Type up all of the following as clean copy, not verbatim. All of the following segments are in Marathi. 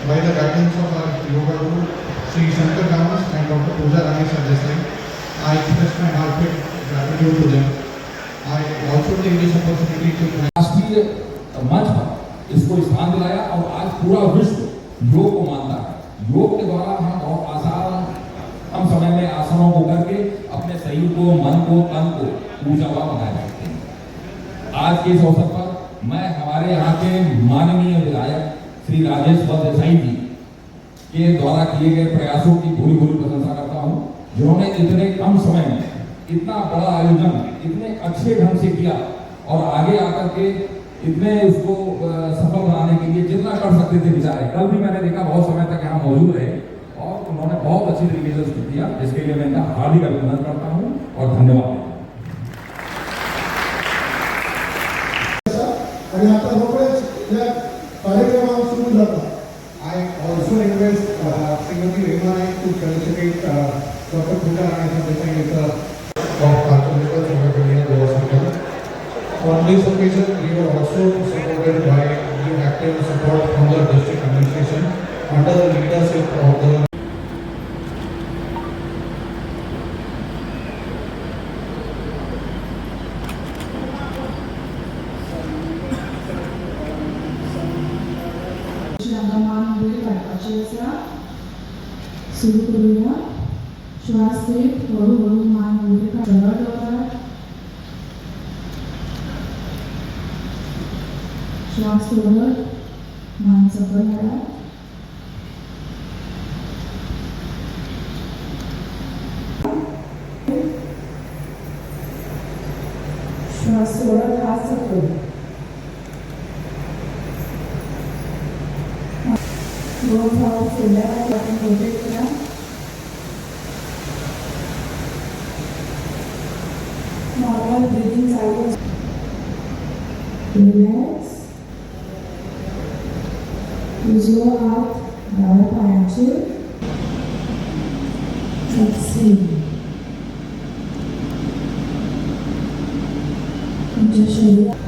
by the guidance of our yoga guru, Sri Shankar Gamas and Dr. Pooja Ramesh Desai. I express my heartfelt gratitude to them. I also take this opportunity to राष्ट्रीय मंच पर इसको स्थान दिलाया और आज पूरा विश्व योग को मानता है। योग के द्वारा हम बहुत आसान कम समय में आसनों को करके अपने शरीर को, मन को, तन को ऊर्जावान बनाए रखते हैं। आज के इस अवसर पर मैं हमारे यहाँ के माननीय विधायक श्री राजेश देसाई जी के द्वारा किए गए प्रयासों की भूरी भूरी प्रशंसा करता हूँ, जिन्होंने इतने कम समय में इतना बड़ा आयोजन इतने अच्छे ढंग से किया और आगे आकर के इतने उसको सफल बनाने के लिए जितना कर सकते थे बेचारे। कल भी मैंने देखा बहुत समय तक यहाँ मौजूद रहे और उन्होंने बहुत अच्छी तरीके से उसको किया, जिसके लिए मैं इनका हार्दिक अभिनंदन करता हूँ और धन्यवाद देता हूँ। I also request Srimati Rema Naik to felicitate Dr. Pooja Ramesh Desai with of Cartoonical Supervillain Goa Circle. On this occasion, we were also supported by the active support from the district administration under the leadership of the सुरू करूया। श्वास घेत हळूहळू मान वर करा। श्वास सोडत मान सफल करा। श्वास सोडत हात सफल। दोन हात सोडल्यावर आपण रोटेट करा। नॉर्मल ब्रीदिंग चालू। रिलॅक्स। उजवा हात डाव्या पायाचे। एक्सहेल। तुमच्या शरीरात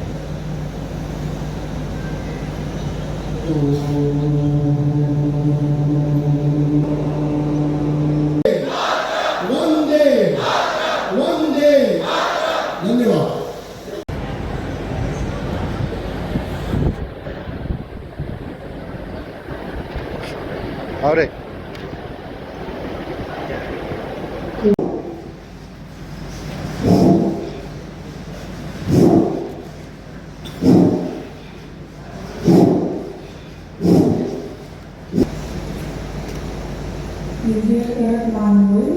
और inhale करत मान वर,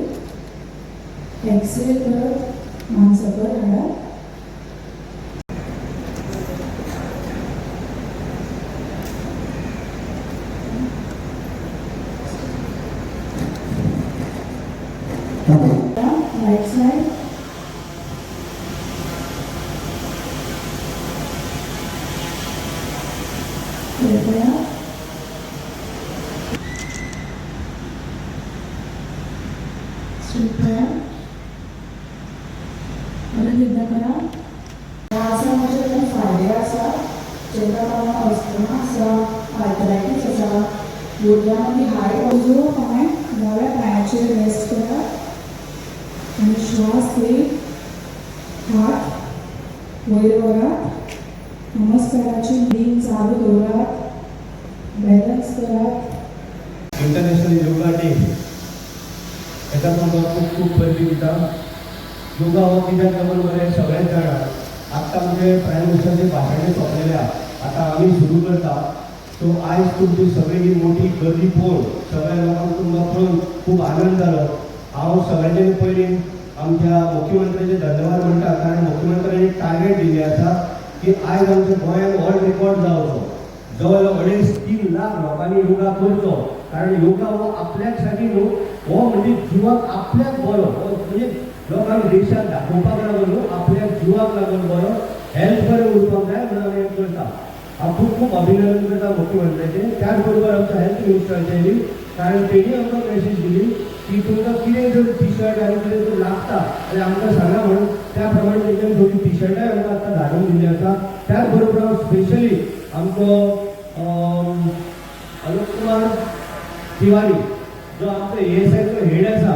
exhale करत मान सफल करा। Right side. कृपया कृपया परत एकदा करा। आसनाचे खूप फायदे असतात, जेव्हा असताना असा आर्थरायटिस असा गुडघ्यामध्ये हाड उजवा पाय डाव्या पायाचे रेस्ट करा आणि श्वास घेत हात वैर करा। नमस्काराची ब्रीदिंग चालू करा, बॅलन्स करा। इंटरनॅशनल योगा डे याचा पण खूप खूप बरं दिता। योगा हो कित्याक बरोबर सगळ्याच जाणां आत्तां म्हणजे प्रायम मिनिस्टरांचे भाशणां सोंपलेल्या आता आम्ही सुरू करता। सो आयज तुमची सगळी मोठी गर्दी पळोवन सगळ्या लोकांक तुमकां पळोवन खूप आनंद जालो। हांव सगळ्यांचे पयलीं आमच्या मुख्यमंत्र्याचे धन्यवाद म्हणटा, कारण मुख्यमंत्र्यांनी टार्गेट दिल्लें आसा की आयज आमच्या गोंयांत वर्ल्ड रेकॉर्ड जावचो। जवळ 2.5-3 लाख लोकांनी योगा करचो, कारण योगा हो आपल्यासाठी न्हू, हो म्हणजे जिवाक आपल्याक बरो, म्हणजे लोकांक देशाक दाखोवपाक लागून न्हू, आपल्या जिवाक लागून बरो, हेल्थ बरें उरपाक जाय म्हणून आमी हें करता। हांव खूब खूब अभिनंदन करता मुख्यमंत्र्याचें। त्याच बरोबर आमच्या हेल्थ मिनिस्टराचेंय, कारण तेणी आमकां मॅसेज दिली की तुमकां कितें जर टी शर्ट आनी कितें जर लागता जाल्यार आमकां सांगा म्हणून, त्या प्रमाणे तेंच्यानी थोडी टी शर्टाय आमकां आतां धाडून दिल्ली आसा। त्याच बरोबर हांव स्पेशली आमचो अलोक कुमार कुमार तिवारी जो आमचो ASIचो हेड आसा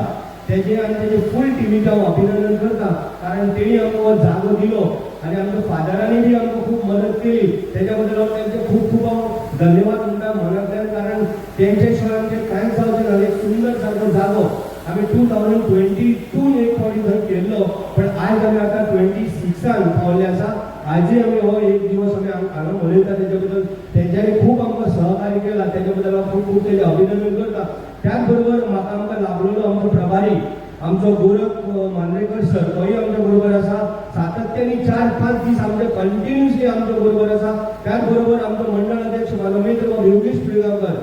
तेजे आनी तेजे फूल टिमीचें हांव अभिनंदन करता, कारण तेणी आमकां हो जागो दिलो आनी आमच्या फादरांनी बी आमकां खूब मदत केली. तेच्या बद्दल हांव तेंचे खूब खूब हांव धन्यवाद म्हणटा मनांतल्यान, कारण तेंचे शिवाय आमचें कांयच जावचें ना. एक सुंदर सारको जागो आमी 2022 एक फावटी थंय केल्लो, पण आयज आमी आतां 26 पावले आसा. आजूय आमी हो एक दिवस आमी हांगा मनयता. तेच्या बद्दल तेंच्यांनी खूब आमकां सहकार्य केलां, तेच्या बद्दल हांव खूब खूब तेजें अभिनंदन करता. त्याच बरोबर म्हाका आमकां लाभलेलो आमचो प्रभारी आमचो गोरख मांद्रेकर सर, तोय आमच्या बरोबर आसा. सातत्याने 4-5 दीस आमचे कंटिन्युअसली आमच्या बरोबर आसा. त्याच बरोबर आमचो मंडळ अध्यक्ष म्हाजो मित्र योगेश पिळगांवकर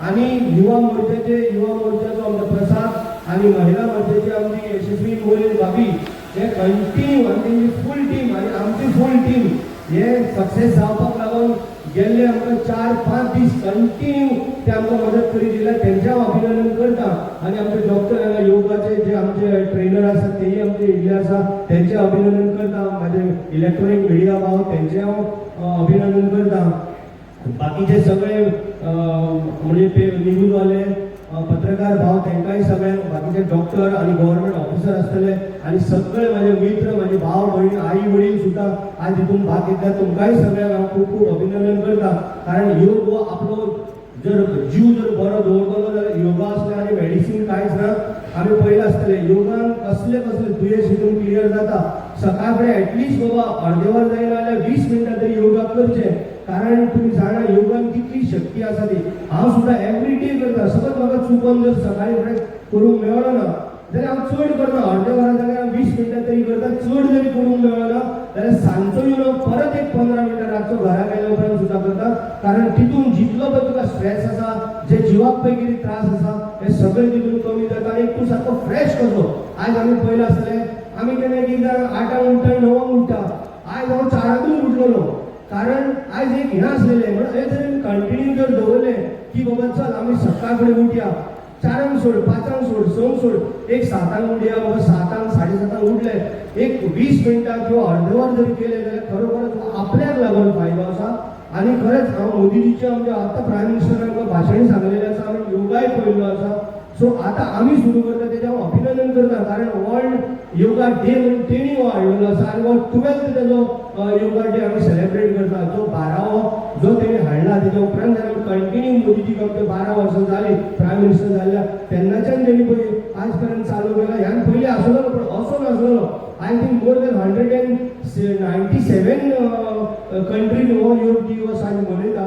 आनी युवा मोर्चाचो आमचो प्रसाद आनी महिला मोर्चाची आमची यशस्वी मोरे भाभी, हे कंटिन्यू आनी तेंची फूल टीम आनी आमची फूल टीम हे सक्सेस जावपाक लागून गेल्ले आमकां 4-5 दीस कंटिन्यू ते आमकां मदत करी दिल्या. तेंचें हांव अभिनंदन करता. आनी आमचे डॉक्टर हांगा योगाचे जे आमचे ट्रेनर आसात तेही आमचे येयल्ले आसा, तेंचें अभिनंदन करता. म्हाजे इलेक्ट्रॉनीक मिडिया भाव तेंचें हांव अभिनंदन करता. बाकीचे सगळे म्हणजे ते न्यूजवाले पत्रकार भाव तेंकांय सगळ्यांक, बाकीचे डॉक्टर आनी गव्हर्नमेंट ऑफिसर आसतले आनी सगळे म्हाजे मित्र, म्हाजे भाव भयण, आई वडील सुद्दां आज हितून भाग घेतला. तुमकांय सगळ्यांक हांव खूब खूब अभिनंदन करता. कारण योग हो आपलो जर जीव जर बरो दवरतलो जाल्यार योगा आसले आनी मेडिसीन कांयच ना. आमी पयलें आसतलें योगान कसले कसले दुयेंस हितून क्लियर जाता. सकाळ फुडें एटलिस्ट बाबा अर्दें वर जायना जाल्यार 20 मिनटां तरी योगा करचे, कारण तुम्ही जाणा योगान कितली शक्ती आसा ती. हांव सुद्दां एवरी डे करता. सगळ्यात म्हाका चुकोन जर सकाळी फुडें करूंक मेळ्ळो ना जाल्यार हांव चड करता. अर्दें वरा जाल्यार 20 मिनटां तरी करता. चड जरी करूंक मेळ्ळो ना जाल्यार सांजचो येवन परत एक 15 मिनटां रातचो घरा गेल्या उपरांत सुद्दां करता. कारण तितून जितलो पळय तुका स्ट्रेस आसा, जे जिवाक पळय कितें त्रास आसा, हे सगळे तितून कमी जाता आनी तूं सारको फ्रेश कसो. आयज आमी पयलें आसतलें आमी केन्ना एकदां 8 उठता 9 उठता, आयज हांव 4 उठलेलो. कारण आयज एक हें आसलेलें म्हणून हे जर कंटिन्यू जर दवरलें की बाबा चल आमी सकाळ फुडें उठया, 4 सोड, 5 सोड, 6 सोड, एक 7 उठया बाबा, 7 7:30 उठले, एक 20 मिनटां किंवा अर्दें वर जरी केलें जाल्यार खरोखरच आपल्याक लागून फायदो आसा. आनी खरेंच हांव मोदीजीचे आमचे आतां प्रायम मिनिस्टरान आमकां भाशण सांगलेलें आसा, आमी योगाय पळयल्लो आसा. सो आतां आमी सुरू करता तेजें हांव अभिनंदन करता. कारण वर्ल्ड योगा डे म्हणून तेणी हो हाडलेलो आसा आनी हो 12th तेजो योगा डे आमी सेलेब्रेट करता. जो 12वो जो तेणी हाडला तेच्या उपरांत जाल्यार कंटिन्यू मोदीजीक आमचे 12 वर्सां जाली प्रायम मिनिस्टर जाल्ल्या तेन्नाच्यान तेणी पळय आज पर्यंत चालू केला. ह्यान पयलीं आसलो पूण असो नासलो. आय थिंक मोर दॅन 197 कंट्रीन हो योग दिवस आज मनयता.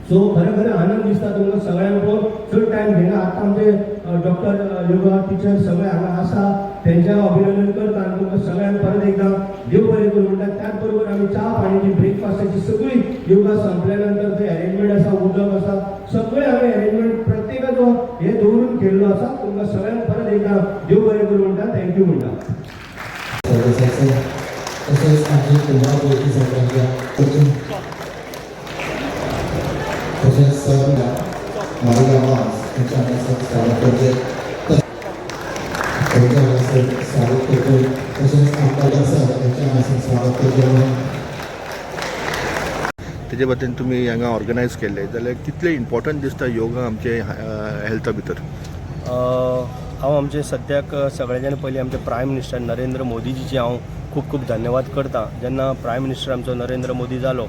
सो खरें आनंद दिसता तुमकां सगळ्यांक पळोवन. चड टायम घेना. आतां आमचे डॉक्टर योगा टीचर सगळे हांगा आसा, तेंचें हांव अभिनंदन करता आनी तुमकां सगळ्यांक परत एकदां देव बरें करूं म्हणटा. त्याच बरोबर आमी च्या पाणीची ब्रेकफास्टाची सगळी योगा संपल्या नंतर थंय अरेंजमेंट आसा, उदक आसा, सगळे हांवें अरेंजमेंट प्रत्येकाचो हे दवरून केल्लो आसा. तुमकां सगळ्यांक परत एकदां देव बरें करूं म्हणटा. थँक्यू म्हणटा. तसेच आम्ही पुन्हा बोलती सगळ्यांना तसेच सर मालेगावास त्यांच्या स्वागत करते. स्वागत करतो. तसेच आमदार सर त्यांच्या स्वागत करतो. तेजे बद्दल तुम्ही हांगा ऑर्गनायज केले जाल्यार कितले इम्पॉर्टंट दिसता योगा आमचे हेल्था भितर? हांव आमचे सद्याक सगळ्यांच्यान पयलीं आमचे प्रायम मिनिस्टर नरेंद्र मोदीजीचे हांव खूब खूब धन्यवाद करता. जेन्ना प्रायम मिनिस्टर आमचो नरेंद्र मोदी जालो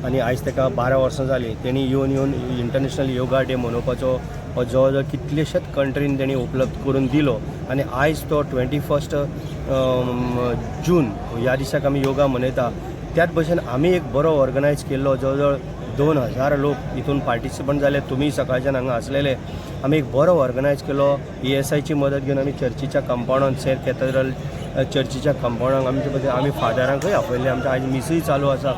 आनी आयज ताका 12 वर्सां जालीं, तेणी येवन इंटरनॅशनल योगा डे मनोवपाचो जवळ जवळ कितलेशेच कंट्रीन तेणी उपलब्ध करून दिलो. आनी आयज तो 21 जून ह्या दिसाक आमी योगा मनयता. त्याच भशेन आमी एक बरो ऑर्गनायज केल्लो, जवळ जवळ 2000 लोक हितून पार्टिसिपंट जाले. तुमी सकाळच्यान हांगा आसलेले. आमी एक बरो ऑर्गनायज केलो. ESIची मदत घेवन आमी चर्चीच्या कंपाउंडान, सेंट कॅथेड्रल चर्चीच्या कंपाउंडाक आमी फादरांकय आपयले. आमचे आयज मिसूय चालू आसा,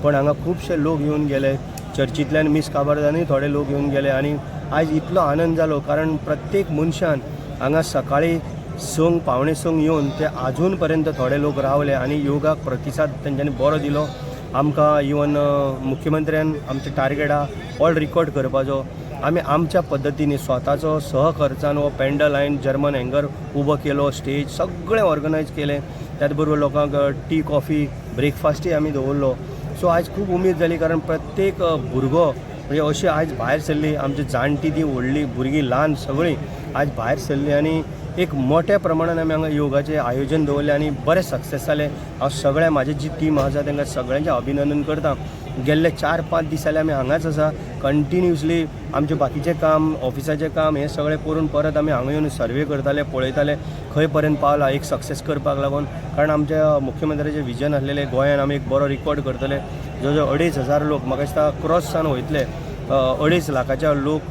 पण हांगा खुबशे लोक येवन गेले. चर्चींतल्यान मिस काबारदानूय थोडे लोक येवन गेले. आनी आयज इतलो आनंद जालो कारण प्रत्येक मनशान हांगा सकाळी 6 पावणे 6 येवन ते आजून पर्यंत थोडे लोक रावले आनी योगाक प्रतिसाद तेंच्यांनी बरो दिलो. आमकां इवन मुख्यमंत्र्यान आमचे टार्गेट आहा ऑल रिकॉर्ड करपाचो. आमी आमच्या पद्दतीन स्वताचो सहखर्चान हो पेंडल आनी जर्मन हँगर उबो केलो, स्टेज सगळें ऑर्गनायज केलें. त्याच बरोबर लोकांक टी कॉफी ब्रेकफास्टूय आमी दवरलो. सो आयज खूब उमेद जाली कारण प्रत्येक भुरगो म्हणजे अशी आयज भायर सरली आमची जाणटी ती व्हडली भुरगीं ल्हान सगळीं आयज भायर सरली आनी एक मोठ्या प्रमाणान आमी हांगा योगाचें आयोजन दवरलें आनी बरें सक्सेस जालें. हांव सगळ्या म्हाजी जी टीम आसा तांकां सगळ्यांचें अभिनंदन करता. गेल्ले 4-5 दीस जाले आमी हांगाच आसा कंटिन्युअसली आमचें बाकीचें काम ऑफिसाचें काम हें सगळें करून परत आमी हांगा येवन सर्वे करताले पळयताले खंय पर्यंत पावला एक सक्सेस करपाक लागून. कारण आमच्या मुख्यमंत्र्याचें विजन आसलेलें गोंयान आमी एक बरो रिकॉर्ड करतले. जवळ 2,500 लोक म्हाका दिसता क्रॉस जावन वयतले 2.5 लाखाच्या लोक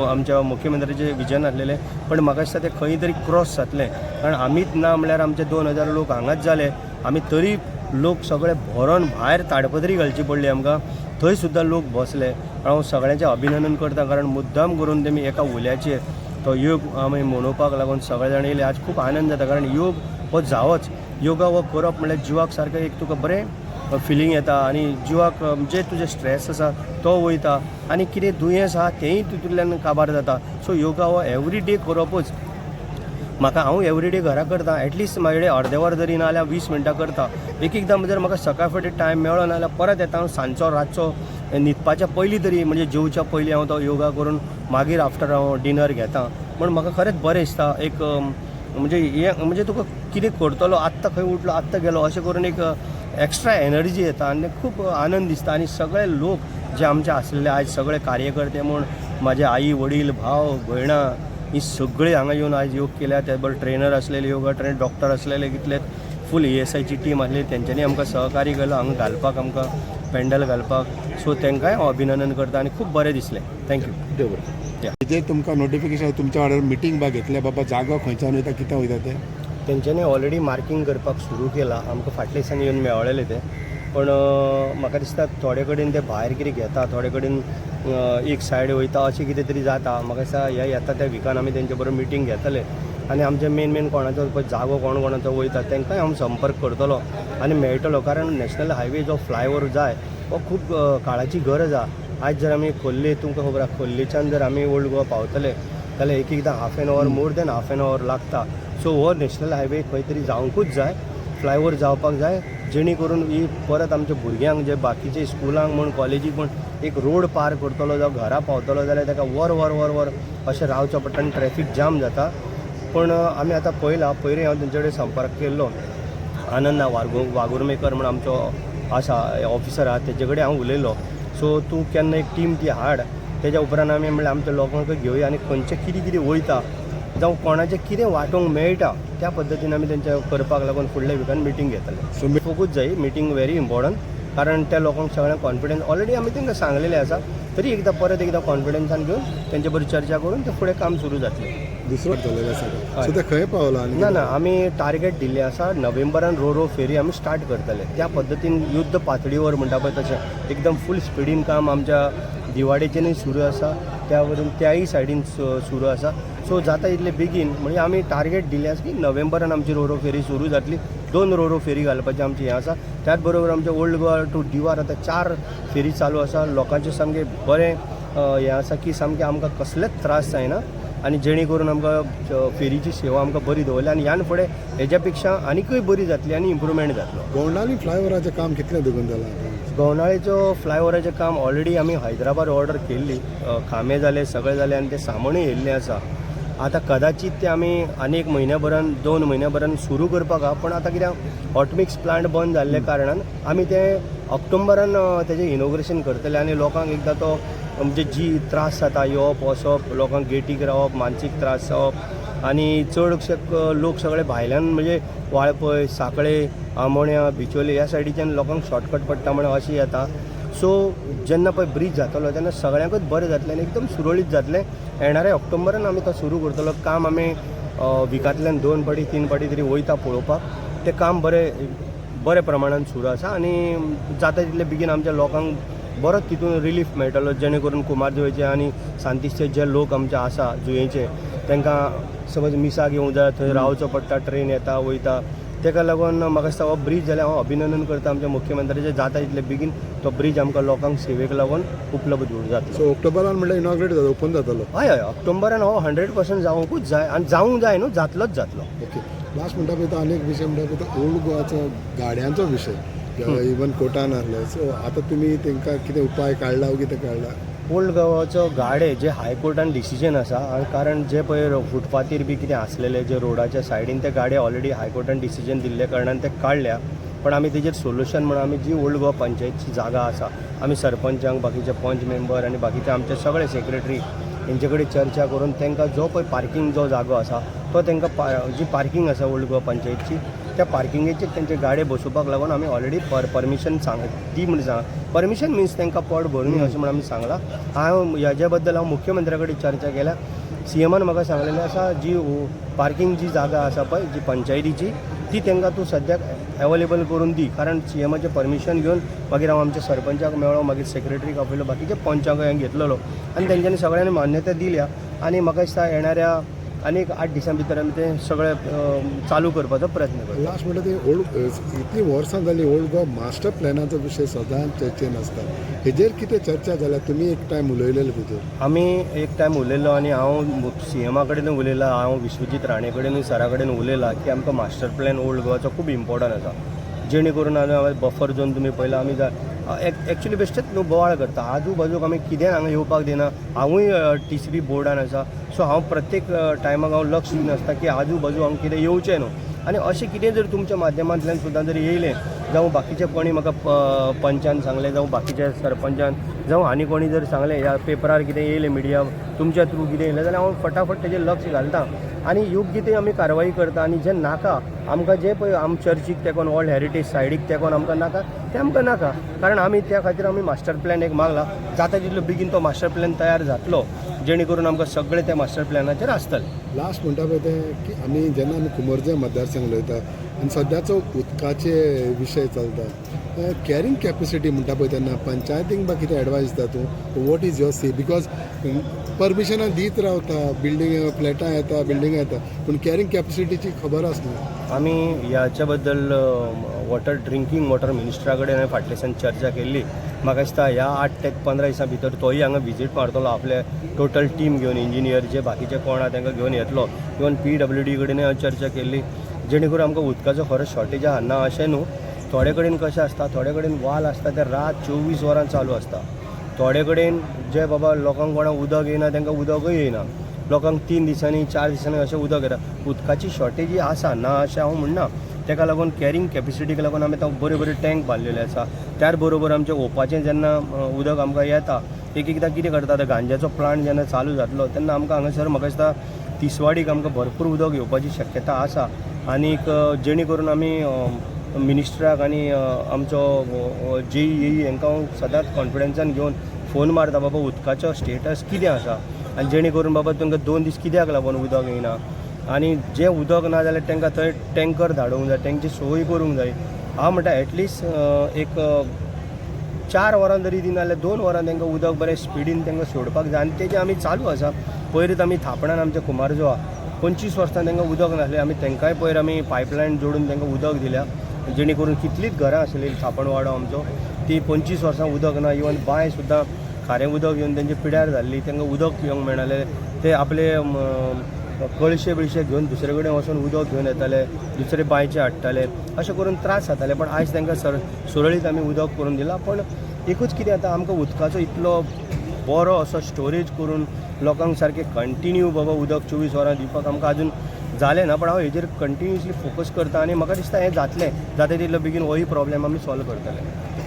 आमच्या मुख्यमंत्र्याचें विजन आसलेलें. पण म्हाका दिसता तें खंय तरी क्रॉस जातलें कारण आमीच ना म्हणल्यार आमचे 2,000 लोक हांगाच जाले. आमी तरी लोक सगळे भरोन भायर ताडपत्री घालची पडली आमकां. थंय सुद्दां लोक बसले. हांव सगळ्यांचें अभिनंदन करता कारण मुद्दाम करून तेमी एका उल्याचेर तो योग आमी मनोवपाक लागून सगळे जाण येयले. आज खूब आनंद जाता कारण योग हो जावोच. योगा हो करप म्हणल्यार जिवाक सारकें एक तुका बरें फिलींग येता आनी जिवाक जे तुजें स्ट्रेस आसा तो वयता आनी कितें दुयेंस आहा तेंय तितूंतल्यान काबार जाता. सो योगा हो एवरी डे करपूच. म्हाका हांव एवरीडे घरा करता एटलिस्ट म्हाजे कडेन अर्दें वर जरी ना जाल्यार 20 मिनटां करता. एकदां जर म्हाका सकाळ फुडें टायम मेळ्ळो ना जाल्यार परत येता हांव सांजचो रातचो न्हिदपाच्या पयलीं तरी म्हणजे जेवच्या पयलीं हांव तो योगा करून मागीर आफ्टर हांव डिनर घेता. म्हण म्हाका खरेंच बरें दिसता. एक म्हणजे तुका कितें करतलो आत्तां खंय उठलो आत्तां गेलो अशें करून एक एक्स्ट्रा एनर्जी येता आनी खूब आनंद दिसता. आनी सगळे लोक जे आमचे आसलेले आयज सगळे कार्यकर्ते म्हूण म्हाजे आई वडील भाव भयणां ही सगळीं हांगा येवन आयज योग केल्या. त्या बरोबर ट्रेनर आसलेले योगा ट्रेनर डॉक्टर आसलेले कितले फूल ESIची टीम आसली तेंच्यांनी आमकां सहकार्य केलो हांगा घालपाक आमकां पेंडल घालपाक. सो तांकांय हांव अभिनंदन करता आनी खूब बरें दिसलें. थँक्यू. जे तुमकां नोटिफिकेशन तुमच्या वांगडा मिटींग बा घेतले बाबा जागो खंयच्यान वयता कितें वयता ते तेंच्यांनी ऑलरेडी मार्कींग करपाक सुरू केलां. आमकां फाटल्या दिसांनी येवन मेळ्ळेले ते. पण म्हाका दिसता थोडे कडेन ते भायर कितें घेता थोडे कडेन एक सायड वयता अशें कितें तरी जाता. म्हाका दिसता ह्या येता त्या विकान आमी तेंचे बरोबर मिटींग घेतले आनी आमचे मेन कोणाचो पळय जागो कोणाचो वयता तांकांय हांव संपर्क करतलो आनी मेळटलो. कारण नॅशनल हायवे जो फ्लायओवर जाय हो खूब काळाची गरज आहा. आयज जर आमी खोर्ले तुमकां खबर आहा खोर्लेच्यान जर आमी ओल्ड गोवा पावतले जाल्यार एकदां half an hour more than half an hour लागता. सो हो नॅशनल हायवे खंय तरी जावंकूच जाय फ्लायओवर जावपाक जाय जेणे करून ही परत आमच्या भुरग्यांक जे बाकीचे स्कुलांक म्हण कॉलेजीक म्हण एक रोड पार करतलो जावं घरा पावतलो जाल्यार ताका वर अशें रावचो पडटा आनी ट्रॅफीक जाम जाता. पण आमी आतां पयलां पयलीं हांव तेंचे कडेन संपर्क केल्लो आनंदा वागुर्मेकर म्हण आमचो आसा ऑफिसर आहा तेजे कडेन हांव उलयलो. सो तूं केन्ना एक टीम ती हाड तेज्या उपरांत आमी म्हणल्यार आमच्या लोकांक घेवया आनी खंयचें कितें वयता जावं कोणाचें कितें वांटोवंक मेळटा त्या पद्दतीन आमी तेंच्या करपाक लागून फुडल्या विकान मिटींग घेतले. सो फकूच जाय मिटींग व्हेरी इम्पॉर्टंट कारण त्या लोकांक सगळ्यांक कॉन्फिडन्स ऑलरेडी आमी तांकां सांगलेलें आसा. तरी एकदां कॉन्फिडन्सान घेवन तेंचे बरोबर चर्चा करून ते फुडें काम सुरू जातलें. दुसरो जाल्लेलो आसा सो ते खंय पावला आनी ना आमी टार्गेट दिल्लें आसा नोव्हेंबरान रो फेरी आमी स्टार्ट करतले. त्या पद्दतीन युद्ध पातळीवर म्हणटा पळय तशें एकदम फूल स्पिडीन काम आमच्या दिवाडेचेंय सुरू आसा त्या वरून त्याय सायडीन सुरू आसा. सो जाता इतले बेगीन म्हणजे आमी टार्गेट दिल्लें आसा की नोव्हेंबरान आमची रो फेरी सुरू जातली. 2 रो फेरी घालपाचें आमचें हें आसा. त्याच बरोबर आमचे ओल्ड गोवा टू दिवार आतां 4 फेरी चालू आसा. लोकांचें सामकें बरें हें आसा की सामकें आमकां कसलेच त्रास जायना आनी जेणे करून आमकां फेरीची सेवा आमकां बरी दवरली आनी ह्यान फुडें हेज्या पेक्षा आनीकूय बरी जातली आनी इम्प्रुवमेंट जातलो. गोंडाळी फ्लायओवराचें काम कितलें बेगून जालां गोंडाळेचो फ्लायओवराचें काम ऑलरेडी आमी हैदराबाद ऑर्डर केल्ली. खांबे जाले सगळे जाले आनी तें सामानूय येयल्लें आसा. आतां कदाचित ते आमी आनी 1 म्हयन्याभरान 2 म्हयन्याभरान सुरू करपाक आहा. पण आतां कित्याक हॉटमिक्स प्लांट बंद जाल्ले कारणान आमी तें ऑक्टोबरान तेजें इनॉग्रेशन करतले आनी लोकांक एकदां तो म्हणजे जी त्रास जाता येवप वचप लोकांक गेटीक रावप मानसीक त्रास जावप आनी चडशे लोक सगळे भायल्यान म्हणजे वाळपय सांकळे आमोण्या बिचोले ह्या सायडीच्यान लोकांक शॉर्टकट पडटा म्हणून अशें येता. सो जेन्ना पळय ब्रीज जातलो तेन्ना सगळ्यांकूच बरें जातलें आनी एकदम सुरळीत जातलें. येणाऱ्या ऑक्टोबरान आमी तो सुरू करतलो. काम आमी विकांतल्यान 2 फावटी 3 फावटी तरी वयता पळोवपाक. तें काम बरे प्रमाणान सुरू आसा आनी जाता तितले बेगीन आमच्या लोकांक बरोच तितून रिलीफ मेळटलो जेणे करून कुमारजुंवेचे आनी सांतिशचे जे लोक आमचे आसा जुंयेचे तांकां समज मिसाक येवंक जाय थंय रावचो पडटा ट्रेन येता वयता ताका लागून म्हाका दिसता हो ब्रीज जाल्यार हांव अभिनंदन करता आमच्या मुख्यमंत्र्याचें जाता तितले बेगीन तो ब्रीज आमकां लोकांक सेवेक लागून उपलब्ध जातलो. सो ऑक्टोबरान म्हणल्यार इनॉग्रेट जाता ओपन जातलो. हय ऑक्टोबरान हो 100% जावंकूच जाय आनी जावंक जाय न्हू जातलोच जातलो. ओके लास्ट म्हणटा पळय तो आनी एक विशय म्हणटा पळय तो ओल्ड गोवाचो गाड्यांचो विशय इवन कोर्टान आहलो. सो आतां तुमी तांकां कितें उपाय काडला कितें काडला ओल्ड गोवाचो गाडे जे हायकोर्टान डिसिजन आसा कारण जे पळय फुटपाथीर बी कितें आसलेले जे रोडाच्या सायडीन ते गाडे ऑलरेडी हायकोर्टान डिसिजन दिल्ले कारणान ते काडल्या पण आमी तेजेर सोल्युशन म्हणून आमी जी ओल्ड गोवा पंचायतची जागा आसा आमी सरपंचांक बाकीचे पंच मेंबर आनी बाकीचे आमचे सगळे सेक्रेटरी हेंचे कडेन चर्चा करून तांकां जो पळय पार्किंग जो जागो आसा तो तांकां जी पार्किंग आसा ओल्ड गोवा पंचायतची त्या पार्किंगेचेर तेंचे गाडे बसोवपाक लागून आमी ऑलरेडी परमिशन दी म्हणून सांग परमिशन मिन्स तांकां पोट भरून अशें म्हणून आमी सांगलां हेज्या बद्दल हांव मुख्यमंत्र्या कडेन चर्चा केल्या CMन म्हाका सांगलेलें आसा जी पार्किंग जी जागा आसा पळय जी पंचायतीची ती तांकां तूं सद्याक अवेलेबल करून दी कारण CMचें परमिशन घेवन मागीर हांव आमच्या सरपंचाक मेळ्ळो मागीर सेक्रेटरीक आपयलो बाकीचे पंचाक हांवें घेतलेलो आनी तेंच्यांनी सगळ्यांनी मान्यता दिल्या आनी म्हाका दिसता येणाऱ्या आनीक 8 दिसां भितर आमी तें सगळें चालू करपाचो प्रयत्न करता लास्ट म्हणटा ते ओल्ड इतलीं वर्सां जालीं ओल्ड गोवा मास्टर प्लॅनाचो विशय सदांच चर्चेन आसता हेजेर कितें चर्चा जाल्या तुमी एक टायम उलयलेले भितर आमी एक टायम उलयलो आनी हांव CMा कडेन उलयलां हांव विश्वजीत राणे कडेन सरा कडेन उलयलां की आमकां मास्टर प्लॅन ओल्ड गोवाचो खूब इम्पॉर्टंट आसा जेणे करून हांवें बफर झोन तुमी पळयला आमी एक्चुली बेश्टेच न्हू बोवाळ करता आजू बाजूक आमी कितें हांगा येवपाक दिना हांवूय TCB बोर्डान आसा सो हांव प्रत्येक टायमाक हांव लक्ष दिवन आसता की आजू बाजू हांव कितें येवचें न्हू आनी अशें कितें जर तुमच्या माध्यमांतल्यान सुद्दां जर येयलें जावं बाकीचे कोणी म्हाका पंचान सांगलें जावं बाकीच्या सरपंचान जावं आनी कोणी जर सांगलें ह्या पेपरार कितें येयलें मिडिया तुमच्या थ्रू कितें येयलें जाल्यार हांव फटाफट तेजेर लक्ष घालतां आनी योग्य ती आमी कारवाई करता आनी जें नाका आमकां जें पळय आम चर्चीक तेकोन ओल्ड हेरिटेज सायडीक तेकोन आमकां नाका तें आमकां नाका कारण आमी त्या खातीर आमी मास्टर प्लॅन एक मागला जाता तितलो बेगीन तो मास्टर प्लॅन तयार जातलो जेणे करून आमकां सगळें त्या मास्टर प्लॅनाचेर आसतलें लास्ट म्हणटा पळय तें की आमी जेन्ना आमी कुंभरजे मतदारसंघ उलयता आनी सद्याचो उदकाचे विशय चलता कॅरींग कॅपेसिटी म्हणटा पळय तेन्ना पंचायतींक बा कितें एडवायस दिता तूं what is your say because परमिशनां दीत रावता बिल्डींग फ्लॅटां येता बिल्डिंगां येता पूण कॅरींग कॅपेसिटीची खबर आसना आमी ह्याच्या बद्दल ड्रिंकींग वॉटर मिनिस्टरा कडेन हांवें फाटल्या दिसांनी चर्चा केल्ली म्हाका दिसता ह्या 8 ते 15 दिसां भितर तोय हांगा विजीट मारतलो आपले टोटल टीम घेवन इंजिनियर जे बाकीचे कोण आहा तांकां घेवन येतलो इवन PWD कडेन हांवें चर्चा केल्ली जेणे करून आमकां उदकाचो खरो शॉर्टेज आहा ना अशें न्हू थोडे कडेन कशें आसता थोडे कडेन वाल आसता ते रात 24 वरां चालू आसता थोडे कडेन जे बाबा लोकांक कोणाक उदक येना तांकां उदकूय येना लोकांक 3 दिसांनी 4 दिसांनी अशें उदक येता उदकाची शॉर्टेज आसा ना अशें हांव म्हणना ताका लागून कॅरींग कॅपेसिटीक लागून आमी बरे बरे टँक बांदलेले आसा त्याच बरोबर आमचें ओवपाचें जेन्ना उदक आमकां येता एकदां कितें करता गांजाचो प्लांट जेन्ना चालू जातलो तेन्ना आमकां हांगासर म्हाका दिसता तिसवाडीक आमकां भरपूर उदक येवपाची शक्यता आसा आनीक जेणे करून आमी मिनिस्टराक आनी आमचो JEE हांकां हांव सदांच कॉन्फिडन्सान घेवन फोन मारता बाबा उदकाचो स्टेटस कितें आसा आनी जेणे करून बाबा तांकां 2 दीस कित्याक लागून उदक येना आनी जें उदक ना जाल्यार तांकां थंय टँकर धाडूंक जाय तांची सोय करूंक जाय हांव म्हणटा एटलिस्ट एक 4 वरां जरी दिना जाल्यार 2 वरां तांकां उदक बरें स्पिडीन तांकां सोडपाक जाय आनी तेजें आमी चालू आसा पयलींच आमी थापणान आमच्या कुमारजो आहा 25 वर्सां तांकां उदक नासलें आमी तांकांय पयर आमी पायपलायन जोडून तांकां उदक दिल्या जेणे करून कितलींच घरां आसलेली थापण वाडो आमचो ती 25 वर्सां उदक ना इवन बांय सुद्दां खारें उदक येवन तेंचे पिड्यार जाल्ली तांकां उदक पिवंक मेळनालें ते आपले कळशे बिळशे घेवन दुसरे कडेन वचून उदक घेवन येताले दुसरे बांयचे हाडटाले अशें करून त्रास जाताले पण आयज तांकां सुरळीत आमी उदक करून दिलां पण एकूच कितें आतां आमकां उदकाचो इतलो बरो असो स्टोरेज करून लोकांक सारकें कंटिन्यू बाबा उदक 24 वरां दिवपाक आमकां अजून जालें ना पण हांव हेजेर कंटिन्युअसली फोकस करता आनी म्हाका दिसता हें जातलें जाता तितलो बेगीन होय प्रॉब्लेम आमी सॉल्व करतले